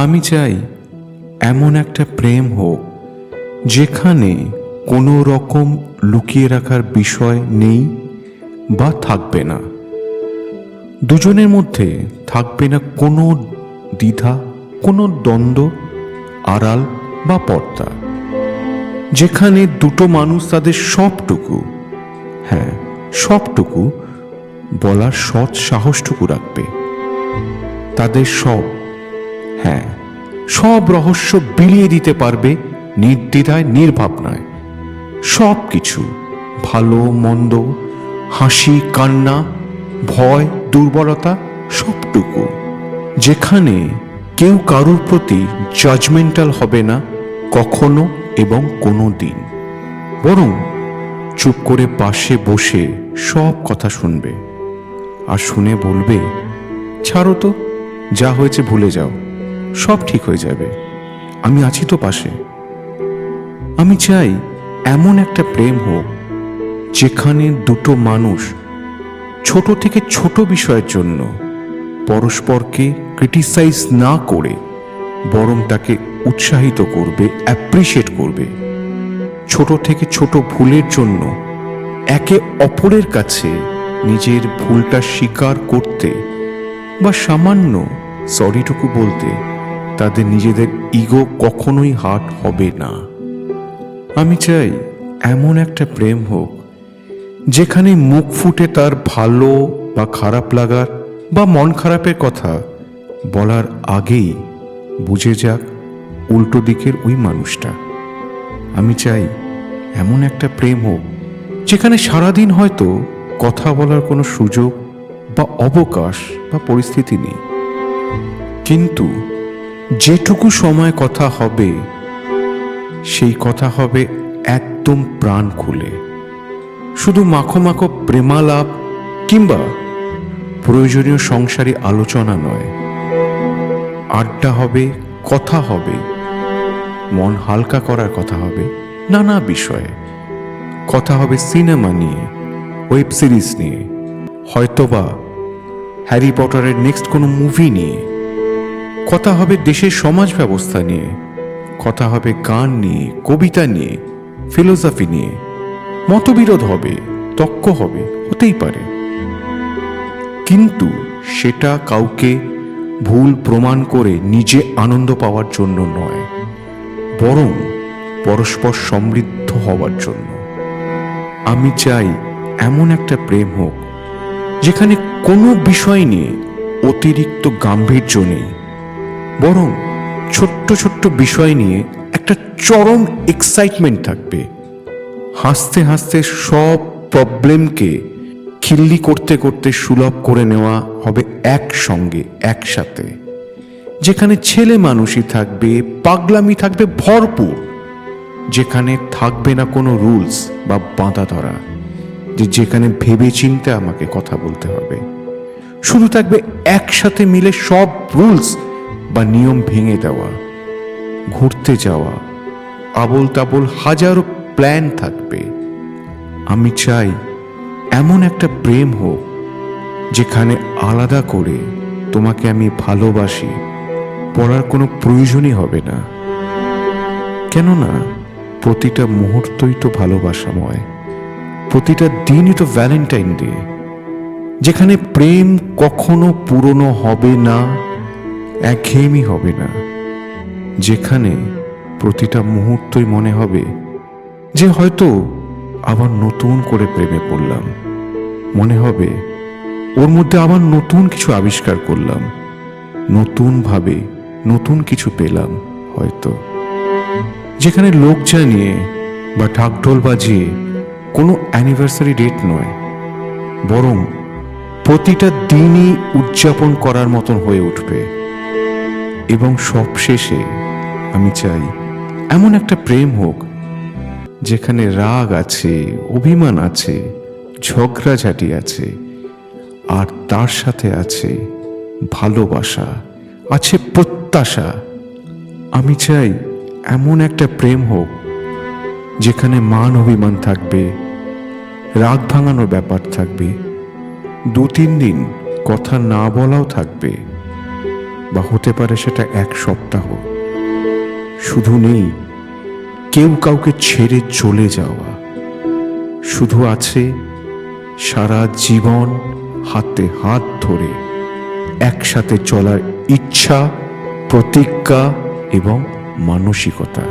আমি চাই এমন একটা প্রেম হোক যেখানে কোনো রকম লুকিয়ে রাখার বিষয় নেই বা থাকবে না। দুজনের মধ্যে থাকবে না কোনো দ্বিধা, কোনো দ্বন্দ্ব, আড়াল বা পর্দা। যেখানে দুটো মানুষ তাদের সবটুকু বলার সৎ সাহসটুকু রাখবে। তাদের সব রহস্য বিলিয়ে দিতে পারবে নির্দ্বিধায়, নির্ভাবনায়। সব কিছু, ভালো মন্দ, হাসি কান্না, ভয় দুর্বলতা, সবটুকু। যেখানে কেউ কারুর প্রতি জাজমেন্টাল হবে না কখনো এবং কোনো দিন, বরং চুপ করে পাশে বসে সব কথা শুনবে আর শুনে বলবে, ছাড়ো তো, যা হয়েছে ভুলে যাও, সব ঠিক হয়ে যাবে, আমি আছি তো পাশে। আমি চাই এমন একটা প্রেম হোক যেখানে দুটো মানুষ ছোট থেকে ছোট বিষয়ের জন্য পরস্পরকে ক্রিটিসাইজ না করে বরং তাকে উৎসাহিত করবে, অ্যাপ্রিশিয়েট করবে। ছোট থেকে ছোট ভুলের জন্য একে অপরের কাছে নিজের ভুলটা স্বীকার করতে বা সামান্য সরিটুকু বলতে তাদের নিজেদের ইগো কখনোই হার্ট হবে না। আমি চাই এমন একটা প্রেম হোক যেখানে মুখ ফুটে তার ভালো বা খারাপ লাগার বা মন খারাপের কথা বলার আগেই বুঝে যাক উল্টো দিকের ওই মানুষটা। আমি চাই এমন একটা প্রেম হোক যেখানে সারাদিন হয়তো কথা বলার কোনো সুযোগ বা অবকাশ বা পরিস্থিতি নেই, কিন্তু যেটুকু সময় কথা হবে সেই কথা হবে একদম প্রাণ খুলে। শুধু মাখো মাখো প্রেমালাপ কিংবা প্রয়োজনীয় সংসারী আলোচনা নয়, আড্ডা হবে, কথা হবে, মন হালকা করার কথা হবে নানা বিষয়ে। কথা হবে সিনেমা নিয়ে, ওয়েব সিরিজ নিয়ে, হয়তোবা হ্যারি পটারের নেক্সট কোনো মুভি নিয়ে। কথা হবে দেশের সমাজ ব্যবস্থা নিয়ে, কথা হবে গান নিয়ে, কবিতা নিয়ে, ফিলোসফি নিয়ে। মতবিরোধ হবে, তর্ক হবে, হতেই পারে, কিন্তু সেটা কাউকে ভুল প্রমাণ করে নিজে আনন্দ পাওয়ার জন্য নয়, বরং পরস্পর সমৃদ্ধ হওয়ার জন্য। আমি চাই এমন একটা প্রেম হোক যেখানে কোনো বিষয় নিয়ে অতিরিক্ত গাম্ভীর্য নেই, বরং ছোট্ট ছোট্ট বিষয় নিয়ে একটা চরম এক্সাইটমেন্ট থাকবে। হাসতে হাসতে সব প্রবলেমকে খিল্লি করতে করতে সুলভ করে নেওয়া হবে একসঙ্গে, একসাথে। যেখানে ছেলে মানুষই থাকবে, পাগলামি থাকবে ভরপুর। যেখানে থাকবে না কোনো রুলস বা বাঁধা ধরা, যেখানে ভেবে চিন্তে আমাকে কথা বলতে হবে। শুধু থাকবে একসাথে মিলে সব রুলস বা নিয়ম ভেঙে দেওয়া, ঘুরতে যাওয়া, আবোল তাবোল হাজারো প্ল্যান থাকবে। আমি চাই এমন একটা প্রেম হোক যেখানে আলাদা করে তোমাকে আমি ভালোবাসি বলার কোনো প্রয়োজনই হবে না। কেননা প্রতিটা মুহূর্তই তো ভালোবাসাময়, প্রতিটা দিনই তো ভ্যালেন্টাইন ডে। যেখানে প্রেম কখনো পুরনো হবে না, একঘেয়েমি হবে না। যেখানে প্রতিটা মুহূর্তই মনে হবে যে হয়তো আবার নতুন করে প্রেমে পড়লাম, মনে হবে ওর মধ্যে আবার নতুন কিছু আবিষ্কার করলাম, নতুনভাবে নতুন কিছু পেলাম হয়তো। যেখানে লোক জানিয়ে বা ঢাকঢোল বাজিয়ে কোনো অ্যানিভার্সারি ডেট নয়, বরং প্রতিটা দিনই উদযাপন করার মতন হয়ে উঠবে। এবং সবশেষে আমি চাই এমন একটা প্রেম হোক যেখানে রাগ আছে, অভিমান আছে, ঝগড়াঝাটি আছে, আর তার সাথে আছে ভালোবাসা, আছে প্রত্যাশা। আমি চাই এমন একটা প্রেম হোক যেখানে মান অভিমান থাকবে, রাগ ভাঙানোর ব্যাপার থাকবে, 2-3 দিন কথা না বলাও থাকবে, বা হতে পারে সেটা 1 সপ্তাহ। শুধু নেই কেউ কাউকে ছেড়ে চলে যাওয়া, শুধু আছে সারা জীবন হাতে হাত ধরে একসাথে চলার ইচ্ছা, প্রতিজ্ঞা এবং মানসিকতা।